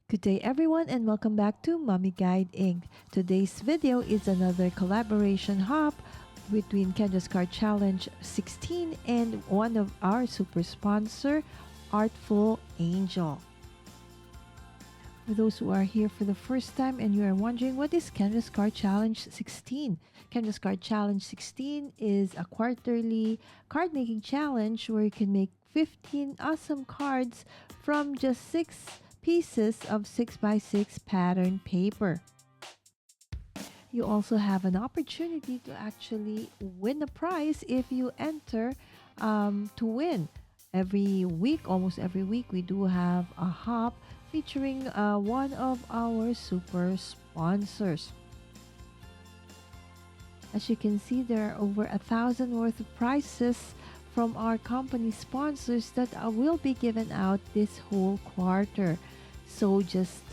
Good day everyone and welcome back to Mommy Guide Inc. Today's video is another collaboration hop between Kendra's Card Challenge 16 and one of our super sponsor, Artful Angel. For those who are here for the first time and you are wondering what is Kendra's Card Challenge 16? Kendra's Card Challenge 16 is a quarterly card making challenge where you can make 15 awesome cards from just 6 pieces of 6x6 pattern paper. You also have an opportunity to actually win a prize if you enter to win. Every week, almost every week, we do have a hop featuring one of our super sponsors. As you can see, there are over 1,000 worth of prizes from our company sponsors that will be given out this whole quarter. So just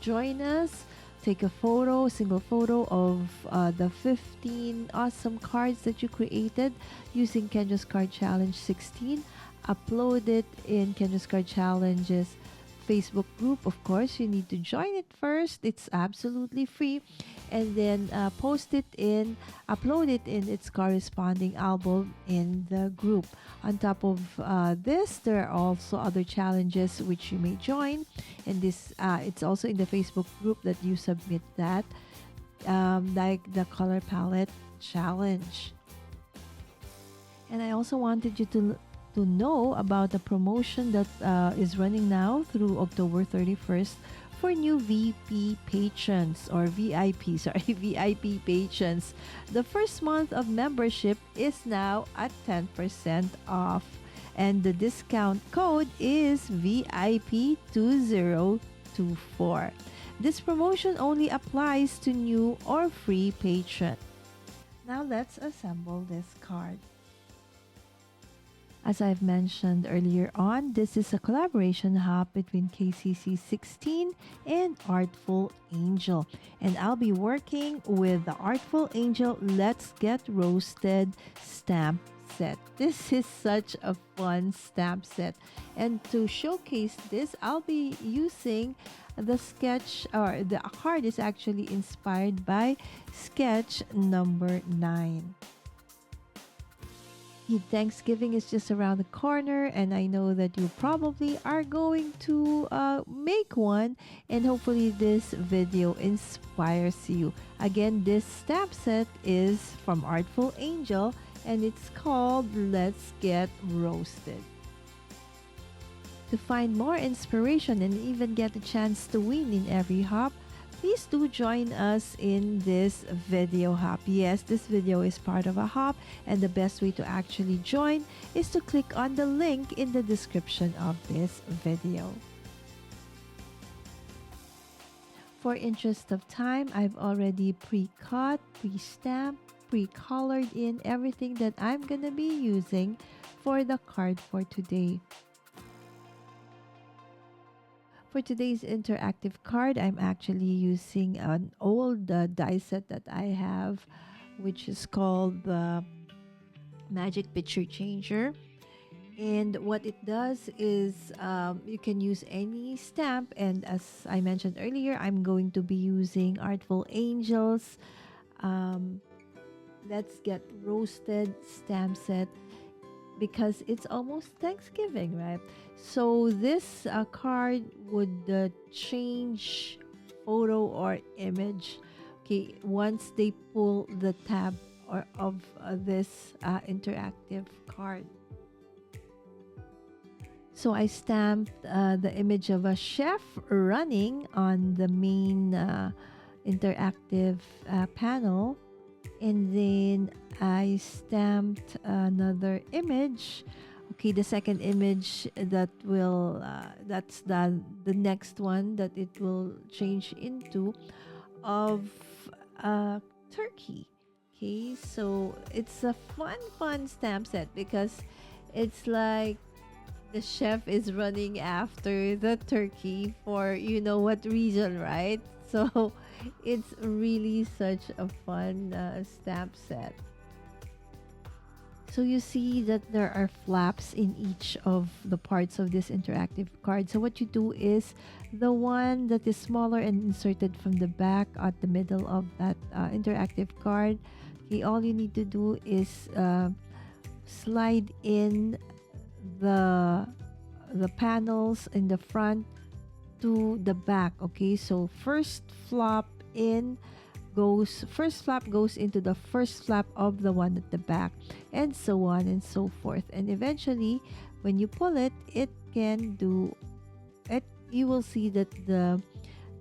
join us, take a photo, single photo of the 15 awesome cards that you created using Kendra's Card Challenge 16. Upload it in Kendra's Card Challenge's Facebook group. Of course, you need to join it first. It's absolutely free. And then upload it in its corresponding album in the group. On top of this, there are also other challenges which you may join. And this, it's also in the Facebook group that you submit that, like the color palette challenge. And I also wanted you to know about the promotion that is running now through October 31st for new VP patrons or VIP, sorry, VIP patrons. The first month of membership is now at 10% off and the discount code is VIP2024. This promotion only applies to new or free patrons. Now let's assemble this card. As I've mentioned earlier on, this is a collaboration hop between KCC 16 and Artful Angel. And I'll be working with the Artful Angel Let's Get Roasted stamp set. This is such a fun stamp set. And to showcase this, I'll be using the sketch, or the card is actually inspired by sketch number 9. Thanksgiving is just around the corner, and I know that you probably are going to make one, and hopefully this video inspires you. Again, this stamp set is from Artful Angel and it's called Let's Get Roasted. To find more inspiration and even get a chance to win in every hop, please do join us in this video hop. Yes, this video is part of a hop, and the best way to actually join is to click on the link in the description of this video. For interest of time, I've already pre-cut, pre-stamped, pre-colored in everything that I'm gonna be using for the card for today. For today's interactive card, I'm actually using an old die set that I have, which is called the Magic Picture Changer. And what it does is you can use any stamp. And as I mentioned earlier, I'm going to be using Artful Angels Let's Get Roasted stamp set, because it's almost Thanksgiving, right? So this card would change photo or image, okay, once they pull the tab of this interactive card. So I stamped the image of a chef running on the main interactive panel, and then I stamped another image. Okay, the second image that will that's the next one that it will change into, of turkey. Okay, so it's a fun stamp set because it's like the chef is running after the turkey for you know what reason, right? So it's really such a fun stamp set. So you see that there are flaps in each of the parts of this interactive card. So what you do is the one that is smaller and inserted from the back at the middle of that interactive card. Okay, all you need to do is slide in the panels in the front to the back. Okay, so first flap goes into the first flap of the one at the back, and so on and so forth. And eventually, when you pull it, it can do it. You will see that the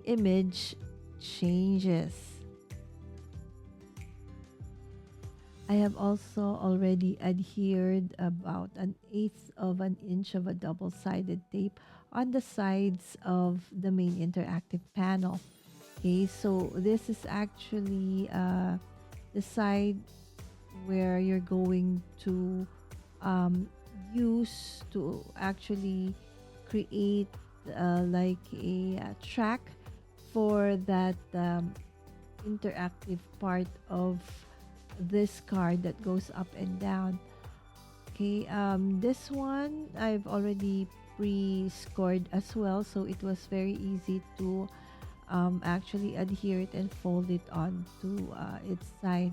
image changes. I have also already adhered about an eighth of an inch of a double-sided tape on the sides of the main interactive panel. Okay, so this is actually the side where you're going to um, use to actually create like a track for that interactive part of this card that goes up and down. Okay, this one I've already pre-scored as well, so it was very easy to actually adhere it and fold it onto its side.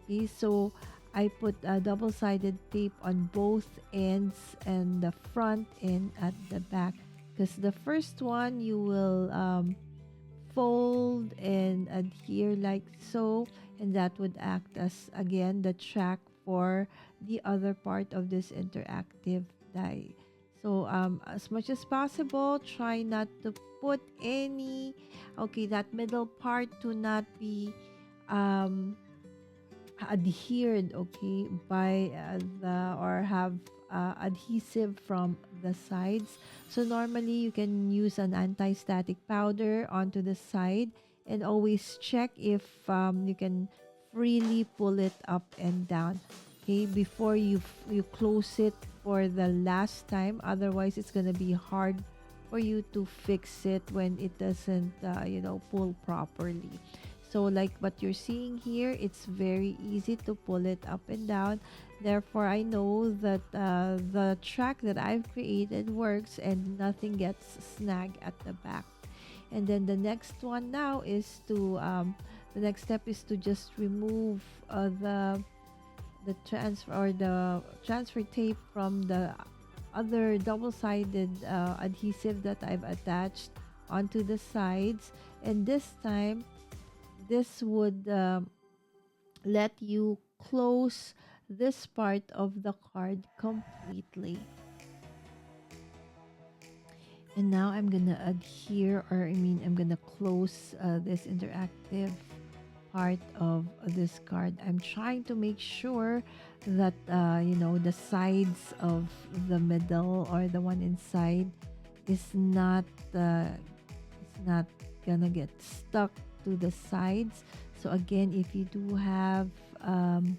Okay, so I put a double-sided tape on both ends and the front and at the back, because the first one you will fold and adhere like so, and that would act as again the track for the other part of this interactive die. So as much as possible, try not to put any, okay, that middle part to not be um adhered, okay, by the or have adhesive from the sides. So normally you can use an anti-static powder onto the side, and always check if you can freely pull it up and down, okay, before you close it for the last time. Otherwise it's going to be hard for you to fix it when it doesn't pull properly. So like what you're seeing here, it's very easy to pull it up and down. Therefore, I know that the track that I've created works and nothing gets snagged at the back. And then the next step is to just remove the transfer tape from the other double-sided adhesive that I've attached onto the sides. And this time, this would let you close this part of the card completely. And now I'm gonna adhere, or I'm gonna close this interactive part of this card. I'm trying to make sure that the sides of the middle, or the one inside, is not gonna get stuck to the sides. So again, if you do have an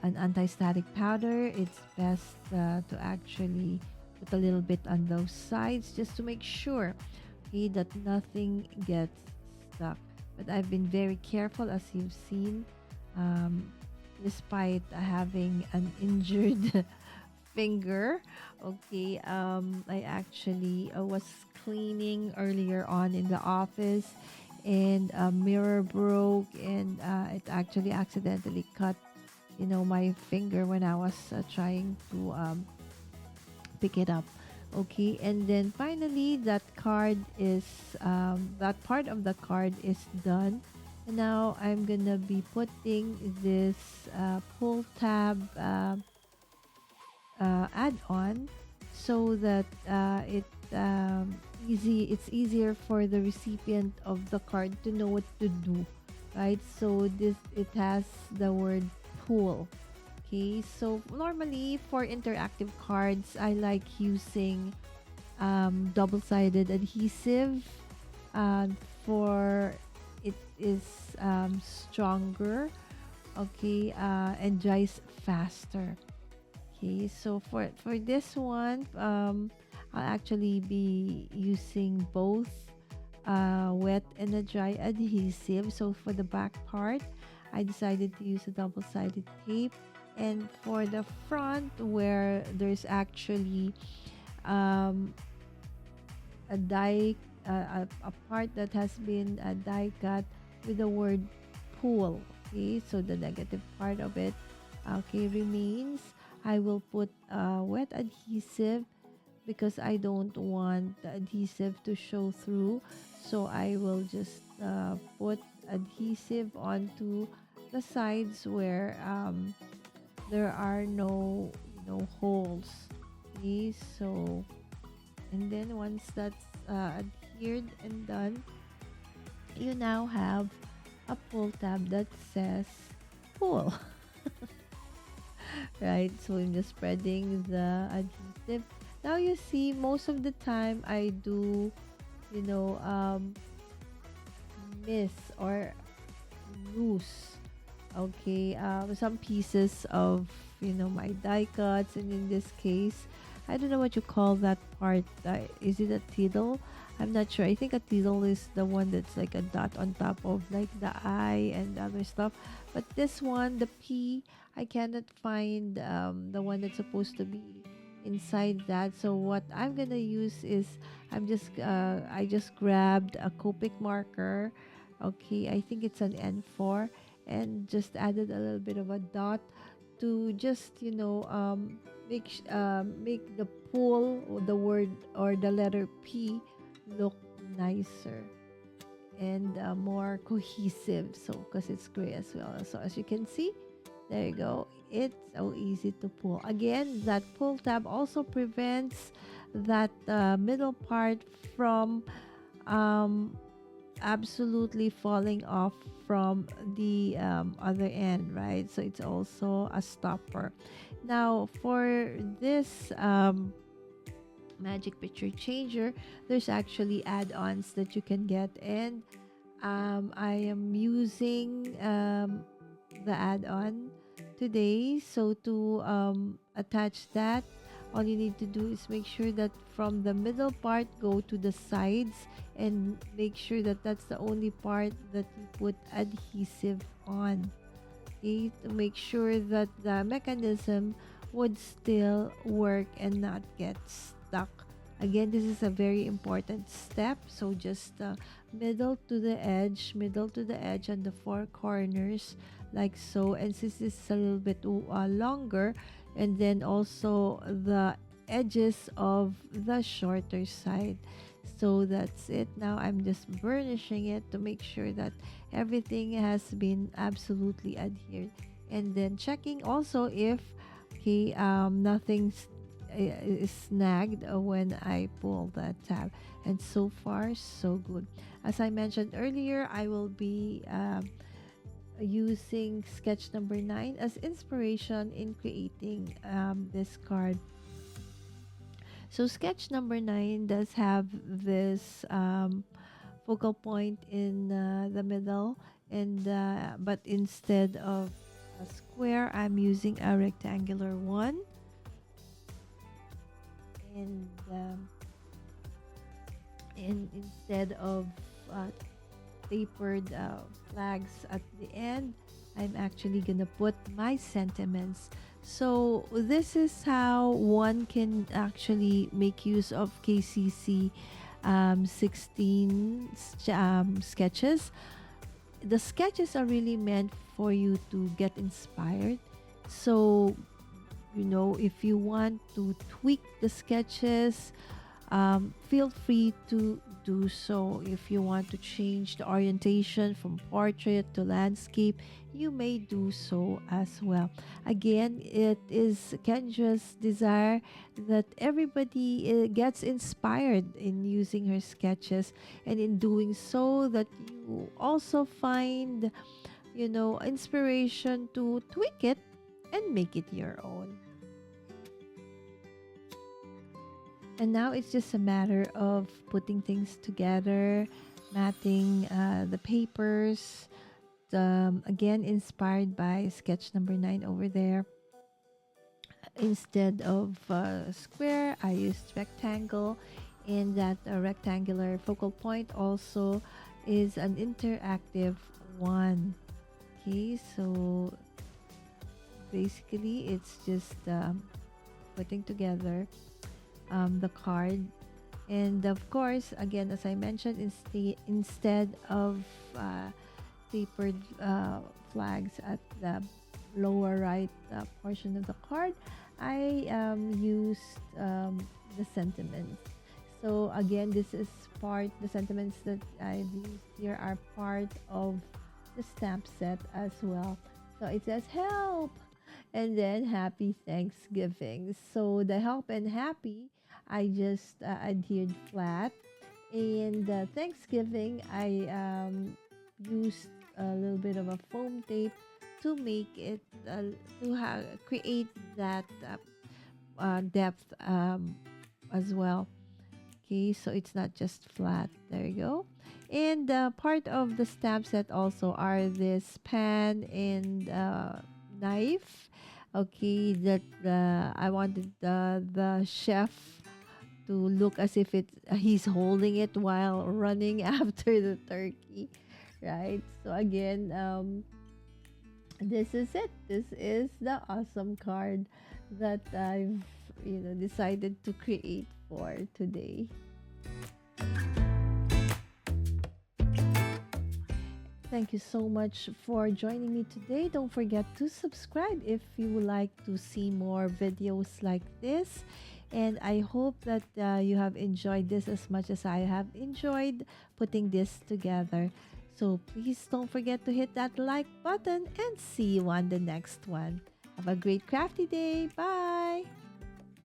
anti-static powder, it's best to actually put a little bit on those sides, just to make sure, okay, that nothing gets stuck. But I've been very careful, as you've seen, despite having an injured finger. Okay, I actually was cleaning earlier on in the office, and a mirror broke, and it actually accidentally cut my finger when I was trying to pick it up. Okay, and then finally that part of the card is done. And now I'm gonna be putting this pull tab add-on, so that it's easier for the recipient of the card to know what to do, right? So it has the word pull. Okay, so normally for interactive cards, I like using double-sided adhesive, for it is stronger, okay, and dries faster. Okay, so for this one, I'll actually be using both wet and a dry adhesive. So for the back part, I decided to use a double-sided tape, And for the front, where there's actually um, a die, a part that has been a die cut with the word pool. Okay, so the negative part of it, okay, remains. I will put wet adhesive because I don't want the adhesive to show through. So I will just put adhesive onto the sides where there are no holes. Okay, so and then once that's adhered and done, you now have a pull tab that says pull. Right, so I'm just spreading the adhesive. Now you see, most of the time I do, you know, miss or lose, okay, some pieces of, my die cuts. And in this case, I don't know what you call that part. Is it a tiddle? I'm not sure. I think a tiddle is the one that's like a dot on top of like the I and other stuff. But this one, the P, I cannot find the one that's supposed to be inside that. So what I'm gonna use is, I just grabbed a Copic marker. Okay, I think it's an N4, and just added a little bit of a dot to just make the pull, or the word or the letter P, look nicer and more cohesive. So because it's gray as well, so as you can see, there you go, it's so easy to pull. Again, that pull tab also prevents that middle part from um, absolutely falling off from the other end, right? So it's also a stopper. Now, for this magic picture changer, there's actually add-ons that you can get, and I am using the add-on today. So to attach that, all you need to do is make sure that from the middle part, go to the sides and make sure that that's the only part that you put adhesive on. Okay, to make sure that the mechanism would still work and not get stuck. Again, this is a very important step. So just middle to the edge on the four corners, like so. And since this is a little bit longer, and then also the edges of the shorter side. So that's it. Now I'm just burnishing it to make sure that everything has been absolutely adhered, and then checking also if nothing's is snagged when I pull that tab. And so far so good. As I mentioned earlier, I will be using sketch number 9 as inspiration in creating this card. So sketch number 9 does have this focal point in the middle, and but instead of a square, I'm using a rectangular one, and instead of uh, tapered flags at the end, I'm actually gonna put my sentiments. So this is how one can actually make use of KCC 16 sketches. The sketches are really meant for you to get inspired. So, if you want to tweak the sketches, feel free to do so. If you want to change the orientation from portrait to landscape, you may do so as well. Again, it is Kendra's desire that everybody gets inspired in using her sketches, and in doing so, that you also find, inspiration to tweak it and make it your own. And now it's just a matter of putting things together, matting the papers. Again, inspired by sketch number 9 over there. Instead of square, I used rectangle. And that rectangular focal point also is an interactive one. Okay, so basically it's just putting together the card. And of course, again, as I mentioned, instead of tapered flags at the lower right portion of the card, I used the sentiments. So again, this is the sentiments that I've used here are part of the stamp set as well. So it says help and then happy Thanksgiving. So the help and happy, I just adhered flat. And Thanksgiving, I used a little bit of a foam tape to make it create that depth as well. Okay, so it's not just flat. There you go. And part of the stamp set also are this pan and knife. Okay, that I wanted the chef to look as if he's holding it while running after the turkey, right? So again, this is it. This is the awesome card that I've decided to create for today. Thank you so much for joining me today. Don't forget to subscribe if you would like to see more videos like this. And I hope that you have enjoyed this as much as I have enjoyed putting this together. So please don't forget to hit that like button and see you on the next one. Have a great crafty day. Bye.